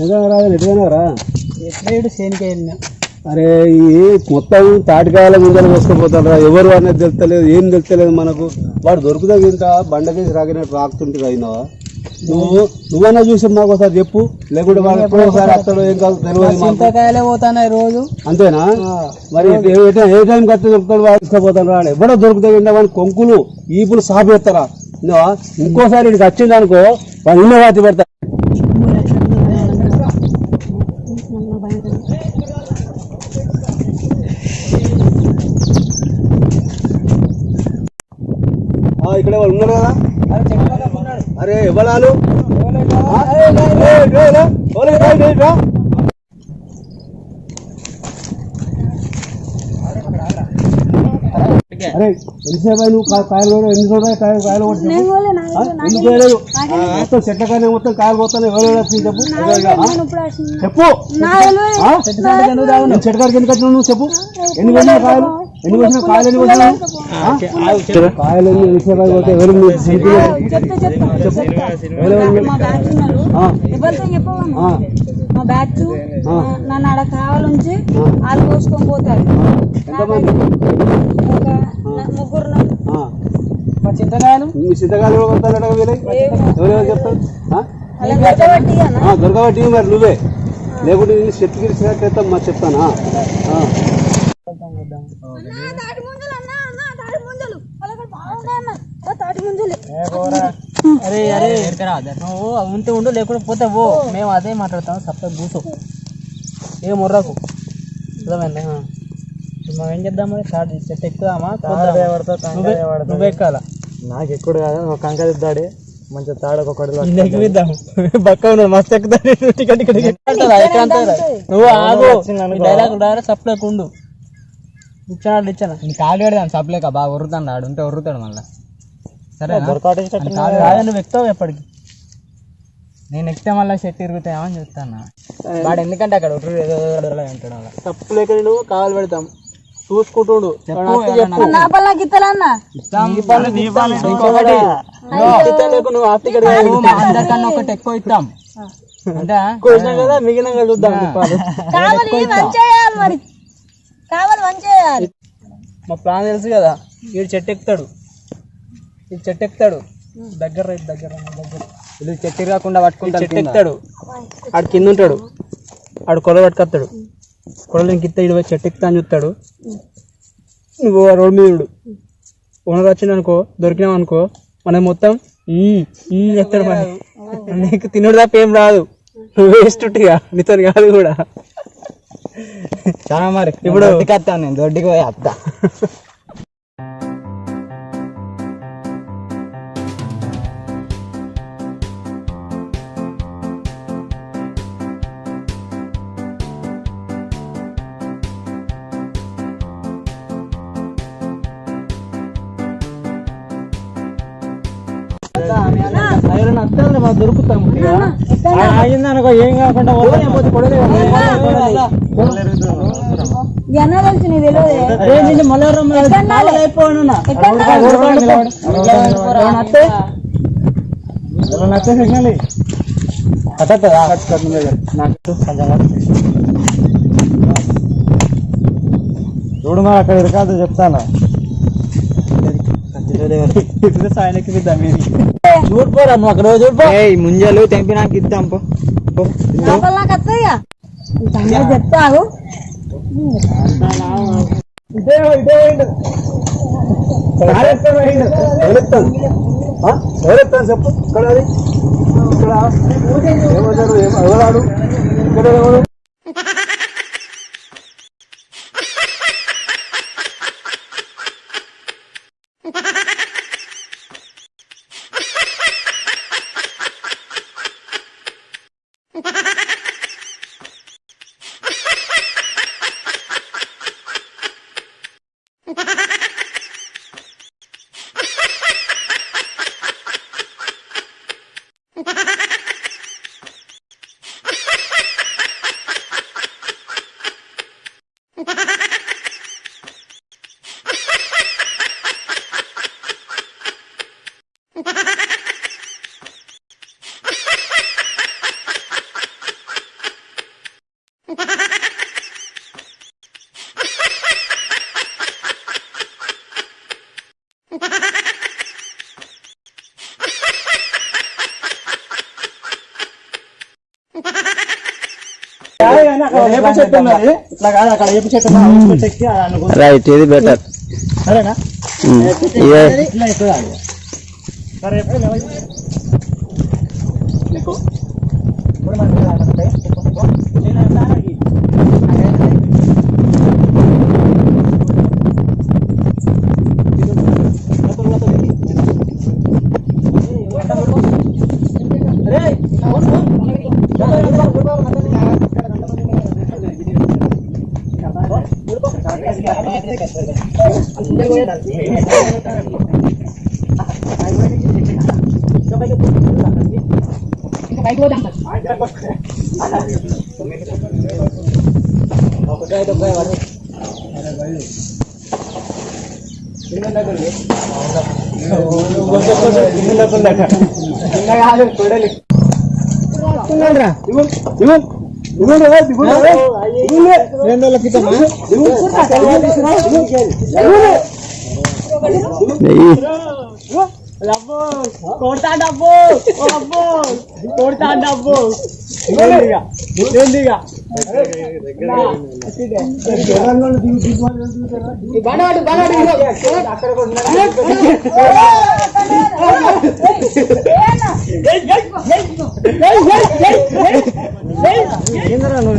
ఎటువైనారా ఎట్లేడు సేనికి వెళ్ళినా. అరే ఈ మొత్తం తాటికాయల ముందర మోసుకుపోతారా, ఎవరు అనేది తెలుస్తలేదు, ఏం తెలుస్తలేదు మనకు. వాడు దొరుకుతా ఇంత బండకేసి రాగినట్టు రాకుతుంటే అయినావా నువ్వన్నా చూసి మాకు ఒకసారి చెప్పు, లేకుంటే వాడు ఎప్పుడోసారి అత్తడు ఏం కాదు తెలియదు. చింతకాయలే పోతాయి రోజు. అంతేనా? మరి ఏ టైం కట్టి దొరుకుతాడు వాడు తీసుకుపోతాను రాడు. ఎవడో దొరుకుతాయి వాడి కొంకులు ఈపులు సాపు చేస్తారా. ఇంకోసారి ఇక్కడికి వచ్చింది అనుకో వాడు ఇన్న వాతి పెడతా. ఇక్కడ వాళ్ళు ఉన్నారు కదా. అరే ఎవరాలు అరే ఎంతసేపు నువ్వు కాయలు ఎన్ని చూడాలి కాయలు ఎందుకు మొత్తం చెట్లకాయ మొత్తం కాయలు పోతాను. ఎవరు చెప్పు చెప్పు చెట్లకాడికి ఎందుకు వచ్చినావు నువ్వు చెప్పు. ఎన్ని వచ్చిన కాయలు ఎన్ని వచ్చిన కాయలు ఎన్ని వచ్చినావు కాయలు ఎంతసేపు పోతే ఎవరు మా బ్యాచ్ నన్ను ఆడ కావాలంచి వాళ్ళు కోసుకొని పోతారు. ముగ్గురు చింతకాయలు చింతకాయలు చెప్తారు దొరకబట్టి మరి నువ్వే లేకుంటే చెట్టు గిరిచినట్టు మరి చెప్తానా. అరే అరే నువ్వు ఉంటే ఉండు లేకుండా పోతే పో, మేము అదే మాట్లాడతాం. సప్తాహ కూర్చో ఏ మొర్రకు అర్థమైంది. మనం ఏం చేద్దాం మరి స్టార్ట్ చెట్టు ఎక్కుదామా నువ్వు ఎక్కాల. నాకు ఎక్కుడు కాదు ఒక కంకర ఇద్దాడి మంచిగా తాడొకటి ఎక్కుదాం బక్క ఉన్నాడు మస్తు ఎక్కుతాడు. నువ్వు ఆగు డైరెక్ట్ సప్లైకి ఉండు. ఇచ్చాడు ఇచ్చాను నీ కాలు పెడదాను సప్లైక బాగా ఉరుతాడు ఆడు ఉంటే ఉరుతాడు మళ్ళీ. సరే నువ్వు ఎక్కుతావు ఎప్పటికి. నేను ఎక్కితే మళ్ళీ చెట్టు తిరుగుతాయమని చెప్తాను వాడు. ఎందుకంటే అక్కడ ఉంటాడు అలా సప్లైక నువ్వు కాలు పెడతాం చూసుకుంటుండు. అందరికన్నా ఒకటి ఎక్కువ ఇస్తాం అంటే కోసినాం కదా మిగిలిన చూద్దాం. మా ప్లాన్ తెలుసు కదా. వీడు చెట్టు ఎక్కుతాడు దగ్గర వీళ్ళు చెట్టు కాకుండా పట్టుకుంటాడు. చెట్టు ఎక్కుతాడు ఆడు కింద ఉంటాడు. ఆడు కొల పట్టుకొస్తాడు. కొడలు ఇంక ఇడు చెట్టు ఎక్కుతా అని చూస్తాడు. నువ్వు రోడ్డు మీద ఓనర్ వచ్చింది అనుకో దొరికినావు అనుకో మనం మొత్తం చెప్తాడు. మరి నీకు తినడు తప్ప ఏం రాదు. నువ్వు వేస్ట్ ఉట్టిగా నీతో కాదు కూడా. చాలా మరి ఇప్పుడు వస్తాను నేను దొడ్డికి పోయి వస్తా. దొరుకుతాము అనుకో ఏం కాకుండా చూడు మరి అక్కడ ఇరకాదు చెప్తాను. చూడిపోరా నువ్వు అక్కడ చూడిపో. ముంజలు తెంపి నాకు ఇద్దాం చెప్తావు చెప్పు. ఇక్కడ ఏమవుతాడు ఎవరాడు ఇక్కడ ఎవరు చెట్టు ఉన్నది ఇట్లా కాదు అక్కడ ఏపు చెట్టు చెట్టు ఎక్కి రైట్, ఇది బెటర్. సరేనా ఇదే ఇట్లా ఎక్కువ సరే నీకు ఇప్పుడు కొడతా డబ్బు కొడతా డబ్బు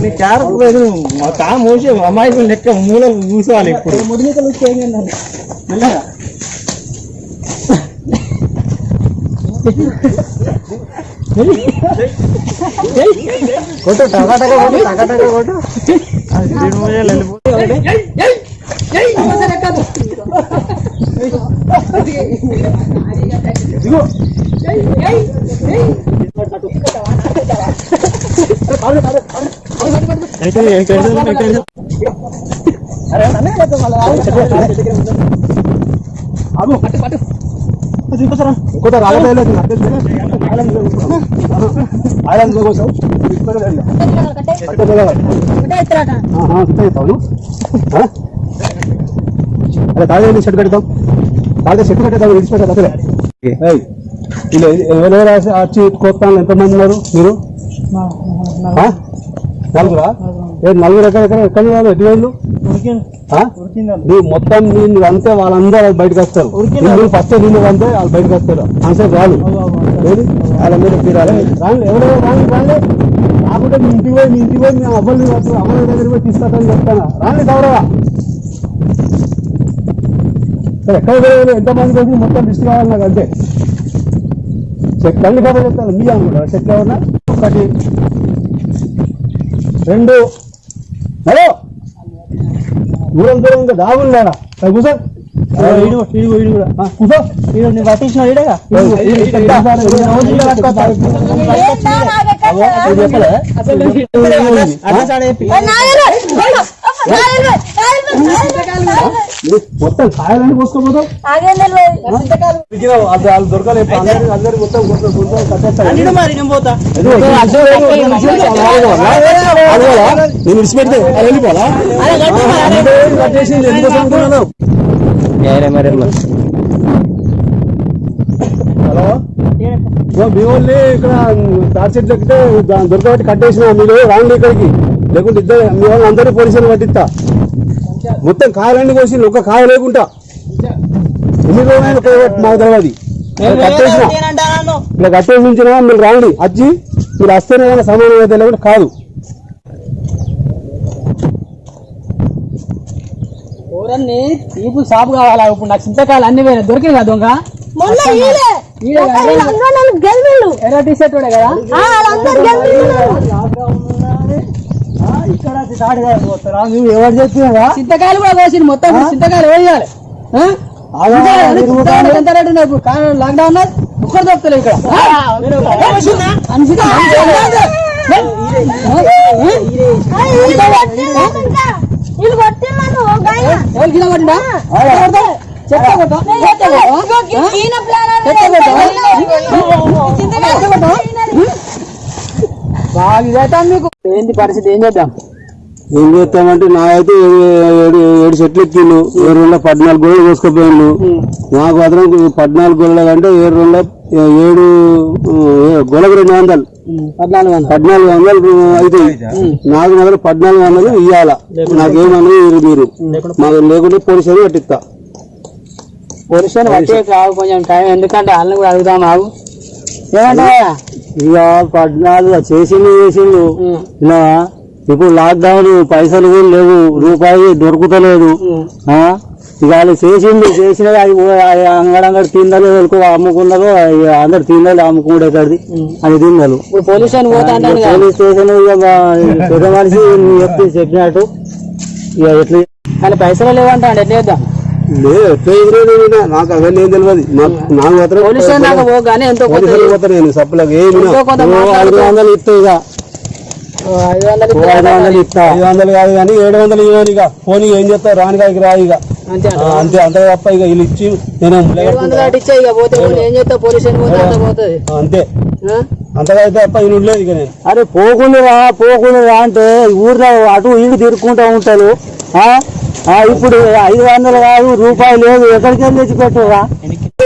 నీ క్యారెక్టర్ కా మోసి అమ్మాయి లెక్క మూల కూర్చోవాలి ఇప్పుడు ముదిలికలు మెల్లగా కొట్టు టకాటక కొట్టు టకాటక కొట్టు ఇంకోట రాగలేదు అదే తాగే చెట్టు కడతాం తాగే చెట్టు కట్టేద్దాం విడిచిపెట్టాలి అసలే ఎవరెవరు వచ్చి కోస్తాను ఎంతమంది ఉన్నారు మీరు? నలుగురా? నలుగురు ఎక్కడ వాళ్ళు ఎటు వాళ్ళు నువ్వు మొత్తం నేను అంతే వాళ్ళందరూ బయటకు వస్తారు. నువ్వు ఫస్ట్ నిన్ను అంతే వాళ్ళు బయటకు వస్తారు. ఆన్సర్ రాదు వాళ్ళ మీద తీరాలి. రాండి ఎవరెవరు రాండి రాండి రాకుంటే మీ ఇంటికి పోయి మేము అవ్వలు అవ్వల దగ్గర పోయి తీసుకొస్తాను చెప్తాను. రాండి గౌరవ ఎక్కడ ఎంతమంది వచ్చి మొత్తం లిస్ట్ కావాలి నాకు అంతే. చెక్ రండి కాబట్టి చెప్తాను మీ అనుకుంటారు చెక్ ఏమన్నా 1 2 హలో దూరం దూరంగా దాగుండా కూర్చో కూర్చో పట్టించిన మొత్తం కాయాలని పోసుకోపోతాం వాళ్ళు దొరకలేదు అందరి మొత్తం నేను విడిచిపెడితే వెళ్ళిపోవాలా హలో మీ వాళ్ళని ఇక్కడ తాటి చెట్లు ఎక్కితే దొరకబట్టి కట్టేసిన మీరు రాండి ఇక్కడికి లేకుంటే ఇద్దరు మీ వాళ్ళని అందరినీ పోలీసులు పట్టిస్తా. మొత్తం కాయలన్నీ కోసి ఒక కాయ లేకుండా ఎన్ని రోజులైనా మాకు తెలియదు కట్టేసిన ఇలా కట్టేసించిన మీరు రాండి వచ్చి మీరు వస్తేనే ఏమైనా సమానం అయితే లేకుండా కాదు. తీపు సాపు కావాలా ఇప్పుడు నాకు చింతకాయలు అన్ని పోయినా దొరికింది కదా దొంగ ఎర్ర టీ షర్ట్ కదా ఇక్కడ నువ్వు ఎవరు చెప్తున్నావా? చింతకాయలు కూడా కోసింది మొత్తం చింతకాయలు వేయాలి. లాక్డౌన్ ఒక్కరు దొరుకుతలేదు ఇక్కడ. మీకు ఏంటి పరిస్థితి? ఏం చేద్దాం? ఏం చేస్తామంటే నా అయితే 7 చెట్లు ఎక్కిండు 7 14 గోళ్ళు కోసుకుపోయిండు. నాకు మాత్రం 14 గోళ్ళ కంటే 7 7 గొలకు 200 1400 అయితే నాకు మాత్రం 1400 ఇవ్వాలా. నాకేమన్నా మీరు మాకు లేకుంటే పోలీసు అని పట్టిస్తా. పోలీసు వచ్చే కావు కొంచెం టైం, ఎందుకంటే వాళ్ళని కూడా అడుగుదాం. ఆగు ఏమంటావా? ఇక 14 చేసిండు ఇలా. ఇప్పుడు లాక్డౌన్, పైసలు కూడా లేవు, రూపాయి దొరుకుతలేదు. ఇక వాళ్ళు చేసినది అది అంగడంగడి తిందలు అమ్ముకున్నారు. అందరు తిందలు అమ్ముకుంటే ఎక్కడిది అది తిందలు. ఇప్పుడు పోలీస్ పోలీస్ స్టేషన్ ఇక పెద్ద మనిషి చెప్పినట్టు ఇక ఎట్లా కానీ పైసలు లేవంటే ఎట్లా చేద్దాం? లేదు ఎట్లా ఎదురైనా నాకు అవన్నీ ఏం తెలియదు. నాకు మాత్రం పోలీసు పోగానే ఎంతో పోతాను నేను సప్పులకు ఏమి 500 ఇస్తే ఇక 500 ఇస్తా. 500 కాదు కానీ 700 ఇవ్వను. ఇక పోనీ ఏం చేస్తావు, రానికాయకి రా. ఇక అంతే అంతే అంతే తప్ప ఇక వీళ్ళు ఇచ్చి నేను ఇచ్చా ఇక పోతే ఏం చేస్తావు? పోలీసు పోతుంది అంతే. అంతగా అయితే తప్ప ఈ లేదు ఇక నేను. అరే పోకుండా అంటే ఊర్లో అటు ఇటు తిరుక్కుంటూ ఉంటారు. ఇప్పుడు 500 కాదు, రూపాయి లేదు, ఎక్కడికి వెళ్ళి తెచ్చిపెట్టురా?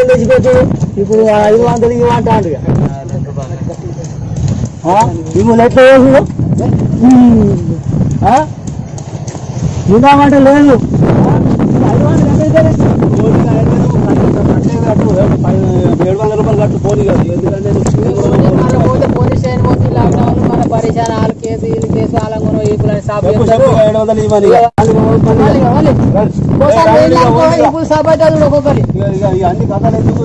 తెచ్చిపెట్టు. ఇప్పుడు 500 ఇవ్వమంటాడు. ఇప్పుడు ఎట్లా వేసు ఇవ్వమంటే లేదు. 700 రూపాయలు కట్టు పోనీ కాదు. ఎందుకంటే పోలీస్ స్టేషన్ పోతే లాక్డౌన్ మన పరిచయం వాళ్ళ కేసు వీళ్ళు కేసు వాళ్ళ ఈపులని సాబ్ 700 ఇవ్వని సాబ్ అవుతుంది ఒక్కొక్కరి అన్ని కథలు ఎందుకు